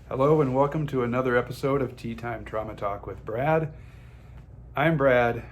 Hello and welcome to another episode of Tea Time Trauma Talk with Brad. I'm Brad.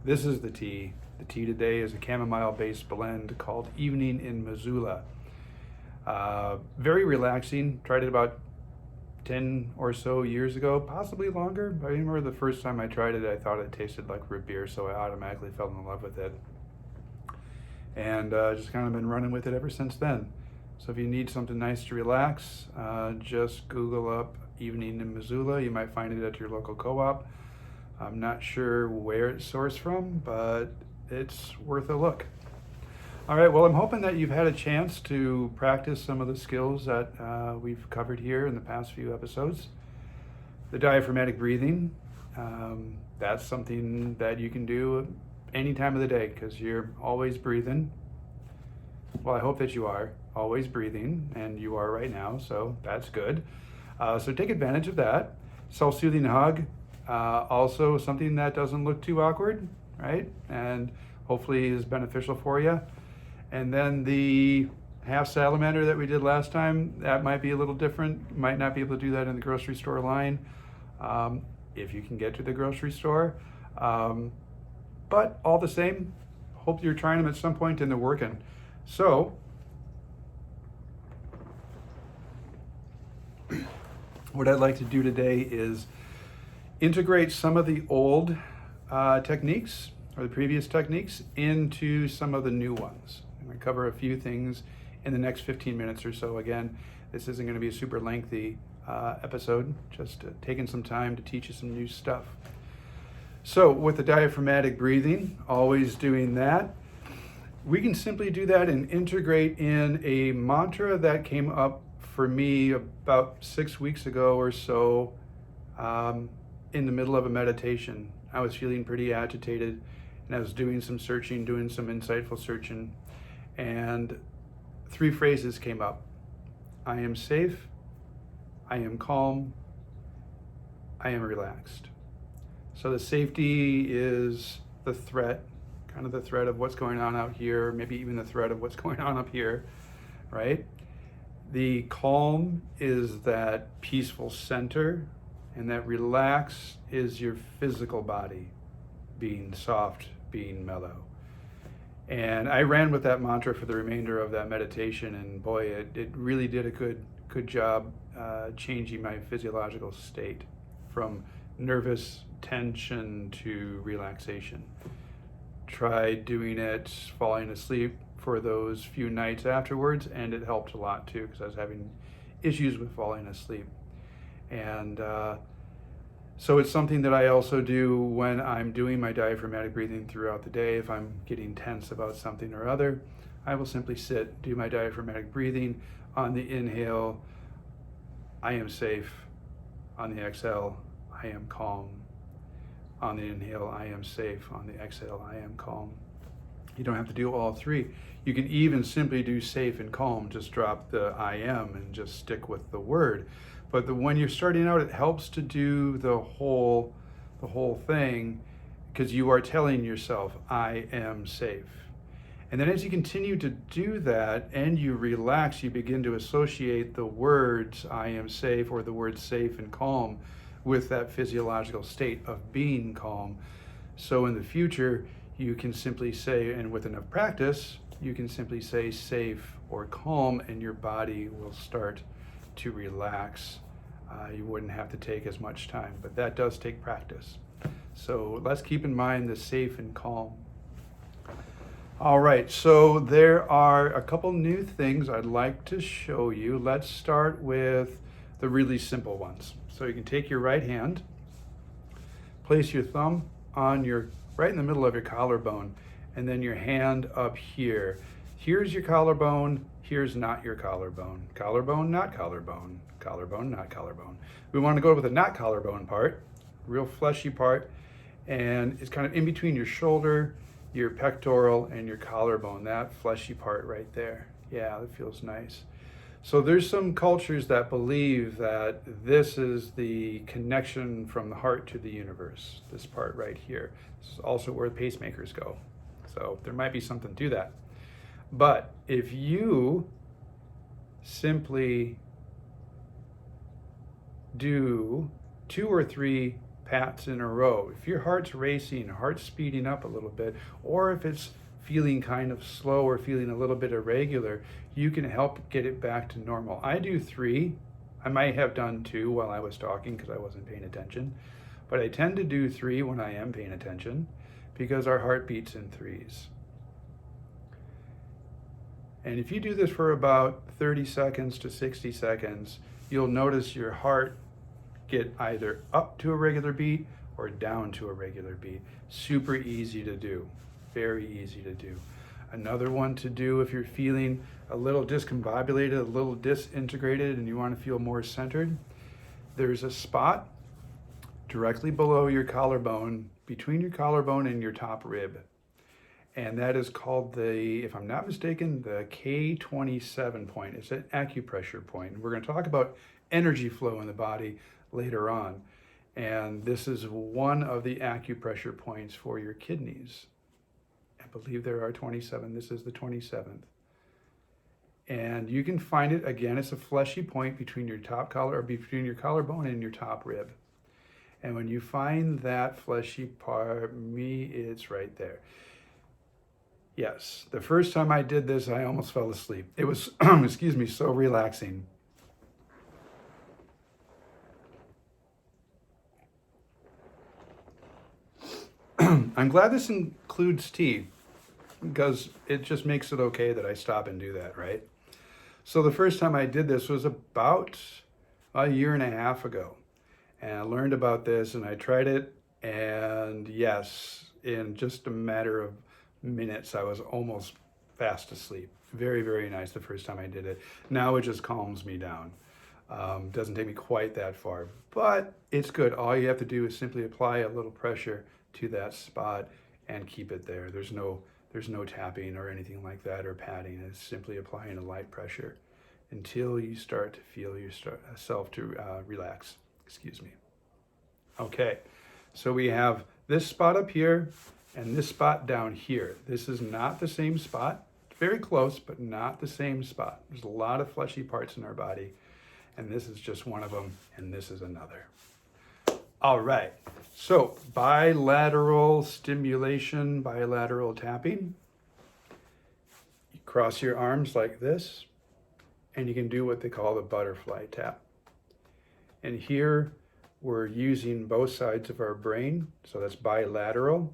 This is the tea. The tea today is a chamomile-based blend called Evening in Missoula. Very relaxing. Tried it about 10 or so years ago, possibly longer. I remember the first time I tried it, I thought it tasted like root beer, so I automatically fell in love with it. And just kind of been running with it ever since then. So if you need something nice to relax, just Google up Evening in Missoula. You might find it at your local co-op. I'm not sure where it's sourced from, but it's worth a look. All right, well, I'm hoping that you've had a chance to practice some of the skills that we've covered here in the past few episodes. The diaphragmatic breathing, that's something that you can do any time of the day because you're always breathing. Well, I hope that you are always breathing, and you are right now, so that's good. So take advantage of that. Self-soothing hug, also something that doesn't look too awkward, right? And hopefully is beneficial for you. And then the half salamander that we did last time, that might be a little different. You might not be able to do that in the grocery store line if you can get to the grocery store. But all the same, hope you're trying them at some point and they're working. So, what I'd like to do today is integrate some of the old techniques or the previous techniques into some of the new ones. I'm going to cover a few things in the next 15 minutes or so. Again, this isn't going to be a super lengthy episode, just taking some time to teach you some new stuff. So with the diaphragmatic breathing, always doing that, we can simply do that and integrate in a mantra that came up for me about 6 weeks ago or so in the middle of a meditation. I was feeling pretty agitated and I was doing some searching, doing some insightful searching, and 3 phrases came up. I am safe, I am calm, I am relaxed. So the safety is the threat, kind of the threat of what's going on out here, maybe even the threat of what's going on up here, right? The calm is that peaceful center, and that relax is your physical body being soft, being mellow. And I ran with that mantra for the remainder of that meditation, and boy, it really did a good job changing my physiological state from nervous tension to relaxation. Tried doing it, falling asleep for those few nights afterwards, and it helped a lot too because I was having issues with falling asleep. And so it's something that I also do when I'm doing my diaphragmatic breathing throughout the day. If I'm getting tense about something or other, I will simply sit, do my diaphragmatic breathing. On the inhale, I am safe. On the exhale, I am calm. On the inhale, I am safe. On the exhale, I am calm. You don't have to do all 3. You can even simply do safe and calm, just drop the I am and just stick with the word. But when you're starting out, it helps to do the whole thing because you are telling yourself, I am safe. And then as you continue to do that and you relax, you begin to associate the words I am safe or the words safe and calm with that physiological state of being calm. So in the future, you can simply say, and with enough practice, you can simply say safe or calm and your body will start to relax. You wouldn't have to take as much time, but that does take practice. So let's keep in mind the safe and calm. All right, so there are a couple new things I'd like to show you. Let's start with the really simple ones. So you can take your right hand, place your thumb on right in the middle of your collarbone, and then your hand up here. Here's your collarbone, here's not your collarbone. Collarbone, not collarbone. Collarbone, not collarbone. We want to go with the not collarbone part, real fleshy part, and it's kind of in between your shoulder, your pectoral, and your collarbone, that fleshy part right there. Yeah, that feels nice. So there's some cultures that believe that this is the connection from the heart to the universe, this part right here. This is also where pacemakers go. So there might be something to that. But if you simply do 2 or 3 pats in a row. If your heart's racing, heart's speeding up a little bit, or if it's feeling kind of slow or feeling a little bit irregular, you can help get it back to normal. I do 3. I might have done 2 while I was talking because I wasn't paying attention, but I tend to do 3 when I am paying attention because our heart beats in 3s. And if you do this for about 30 seconds to 60 seconds, you'll notice your heart get either up to a regular beat or down to a regular beat. Super easy to do, very easy to do. Another one to do if you're feeling a little discombobulated, a little disintegrated, and you want to feel more centered, there's a spot directly below your collarbone, between your collarbone and your top rib. And that is called the, if I'm not mistaken, the K27 point. It's an acupressure point. We're going to talk about energy flow in the body later on. And this is one of the acupressure points for your kidneys. I believe there are 27. This is the 27th. And you can find it, again, it's a fleshy point between your top collar, or between your collarbone and your top rib. And when you find that fleshy part, it's right there. Yes, the first time I did this, I almost fell asleep. It was, excuse me, so relaxing. I'm glad this includes tea because it just makes it okay that I stop and do that, right? So the first time I did this was about a year and a half ago. And I learned about this and I tried it. And yes, in just a matter of minutes, I was almost fast asleep. Very, very nice the first time I did it. Now it just calms me down. Doesn't take me quite that far, but it's good. All you have to do is simply apply a little pressure to that spot and keep it there. There's no tapping or anything like that or patting. It's simply applying a light pressure until you start to feel yourself to relax. Excuse me. Okay, so we have this spot up here and this spot down here. This is not the same spot. It's very close, but not the same spot. There's a lot of fleshy parts in our body, and this is just one of them, and this is another. All right, so bilateral stimulation, bilateral tapping. You cross your arms like this, and you can do what they call the butterfly tap. And here we're using both sides of our brain, so that's bilateral.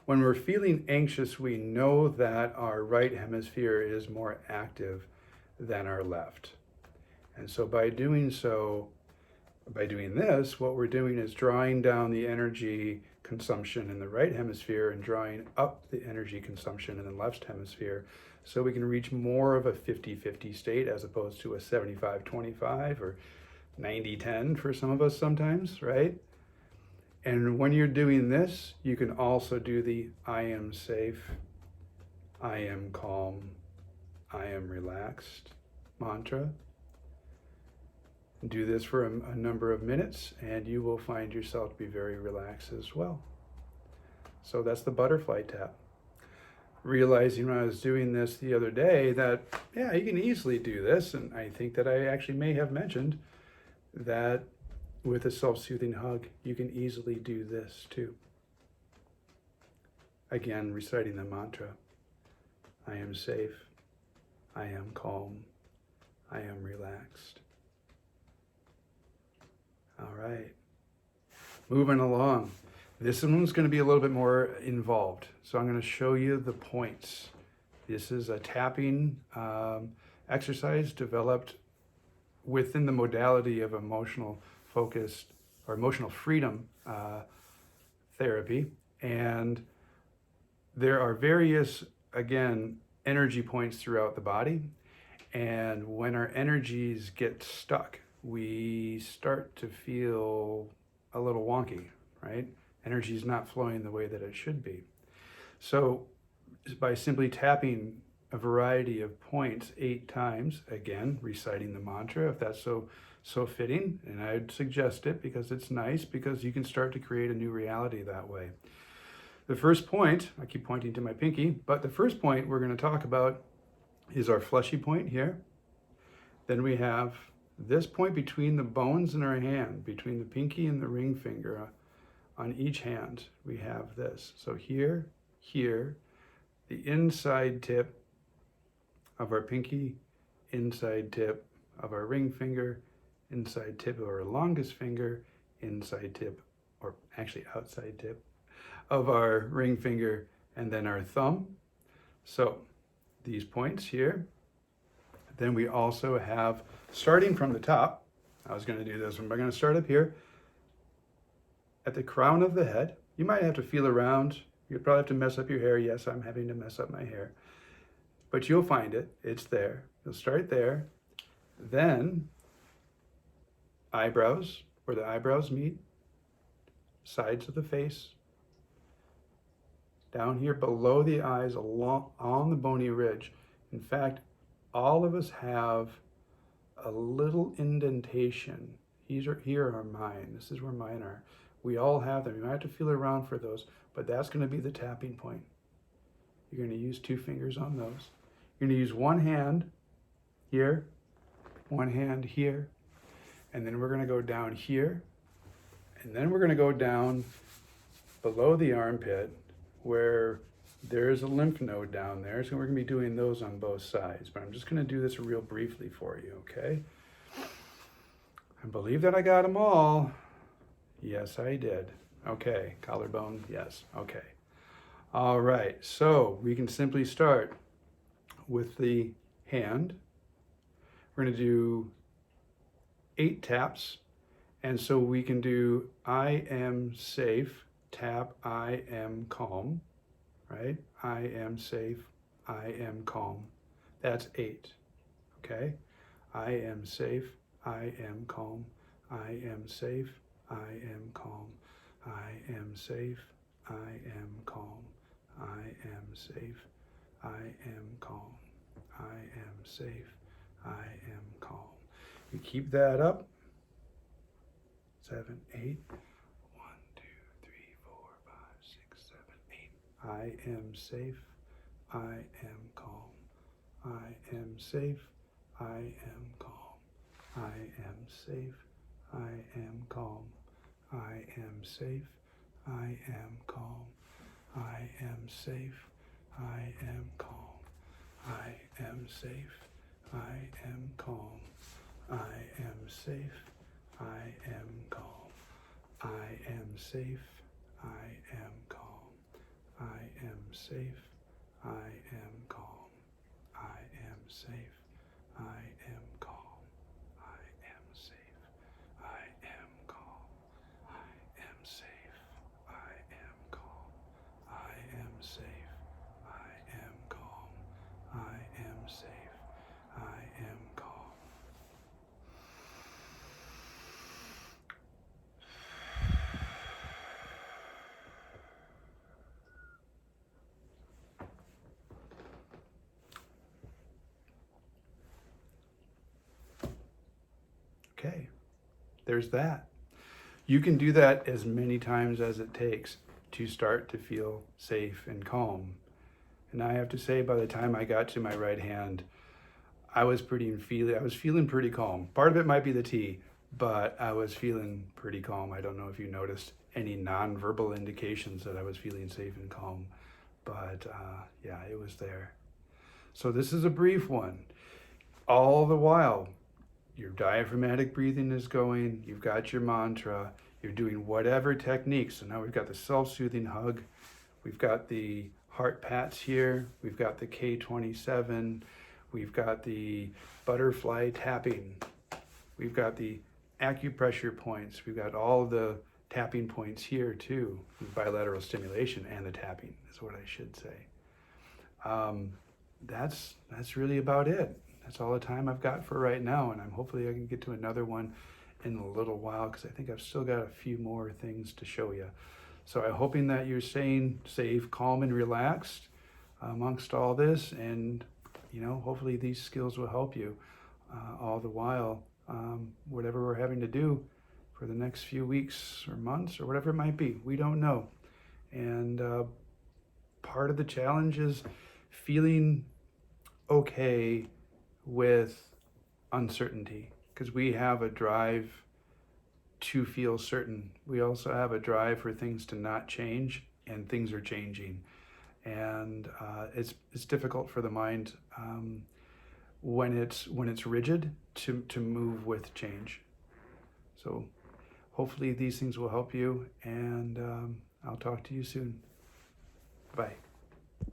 When we're feeling anxious, we know that our right hemisphere is more active than our left. And so by doing this, what we're doing is drawing down the energy consumption in the right hemisphere and drawing up the energy consumption in the left hemisphere so we can reach more of a 50-50 state as opposed to a 75-25 or 90-10 for some of us sometimes, right? And when you're doing this, you can also do the I am safe, I am calm, I am relaxed mantra. Do this for a number of minutes and you will find yourself to be very relaxed as well. So that's the butterfly tap. Realizing when I was doing this the other day that, yeah, you can easily do this. And I think that I actually may have mentioned that with a self-soothing hug, you can easily do this too. Again, reciting the mantra, I am safe, I am calm, I am relaxed. All right, moving along. This one's going to be a little bit more involved. So I'm going to show you the points. This is a tapping exercise developed within the modality of emotional focused or emotional freedom therapy. And there are various, again, energy points throughout the body. And when our energies get stuck, we start to feel a little wonky, right? Energy is not flowing the way that it should be. So by simply tapping a variety of points 8 times, again, reciting the mantra, if that's so fitting, and I'd suggest it because it's nice, because you can start to create a new reality that way. The first point, I keep pointing to my pinky, but the first point we're going to talk about is our fleshy point here. Then we have This point between the bones in our hand, between the pinky and the ring finger on each hand, we have this. So here, here, the inside tip of our pinky, inside tip of our ring finger, inside tip of our longest finger, inside tip, or actually outside tip of our ring finger, and then our thumb. So these points here. Then we also have, starting from the top, I was going to do this one, but I'm going to start up here at the crown of the head. You might have to feel around. You'll probably have to mess up your hair. Yes, I'm having to mess up my hair. But you'll find it. It's there. You'll start there. Then eyebrows, where the eyebrows meet, sides of the face, down here below the eyes, along on the bony ridge. In fact, all of us have a little indentation. Here are mine. This is where mine are. We all have them. You might have to feel around for those, but that's going to be the tapping point. You're going to use 2 fingers on those. You're going to use one hand here, one hand here, and then we're going to go down here, and then we're going to go down below the armpit where there's a lymph node down there. So we're going to be doing those on both sides, but I'm just going to do this real briefly for you, okay? I believe that I got them all. Yes, I did. Okay, collarbone, yes, okay. All right, so we can simply start with the hand. We're going to do 8 taps, and so we can do I am safe, tap, I am calm, right? I am safe, I am calm. That's 8, okay? I am safe, I am calm, I am safe, I am calm, I am safe, I am calm, I am safe, I am calm, I am safe, I am calm. You keep that up. 7, 8. 1, 2, 3, 4, 5, 6, 7, 8. I am safe, I am calm, I am safe, I am calm, I am safe, I am calm, I am safe, I am calm, I am safe, I am calm, I am safe, I am calm, I am safe, I am calm, I am safe, I am calm, I am safe, I am calm, I am safe, I am calm, I am safe, I am calm, I am safe, I am calm, I am safe, I am calm, I am safe, I am calm. Okay, there's that. You can do that as many times as it takes to start to feel safe and calm. And I have to say, by the time I got to my right hand, I was feeling pretty calm. Part of it might be the tea, but I was feeling pretty calm. I don't know if you noticed any nonverbal indications that I was feeling safe and calm, but yeah, it was there. So this is a brief one. All the while, your diaphragmatic breathing is going, you've got your mantra, you're doing whatever technique. So now we've got the self-soothing hug, we've got the heart pats here, we've got the K27, we've got the butterfly tapping, we've got the acupressure points, we've got all the tapping points here too, bilateral stimulation and the tapping is what I should say. That's really about it. That's all the time I've got for right now, and hopefully I can get to another one in a little while because I think I've still got a few more things to show you. So I'm hoping that you're staying safe, calm, and relaxed amongst all this, and hopefully these skills will help you all the while, whatever we're having to do for the next few weeks or months or whatever it might be. We don't know. And part of the challenge is feeling okay with uncertainty. because we have a drive to feel certain. We also have a drive for things to not change, and things are changing. And it's difficult for the mind when it's rigid to move with change. So hopefully these things will help you, and I'll talk to you soon. Bye.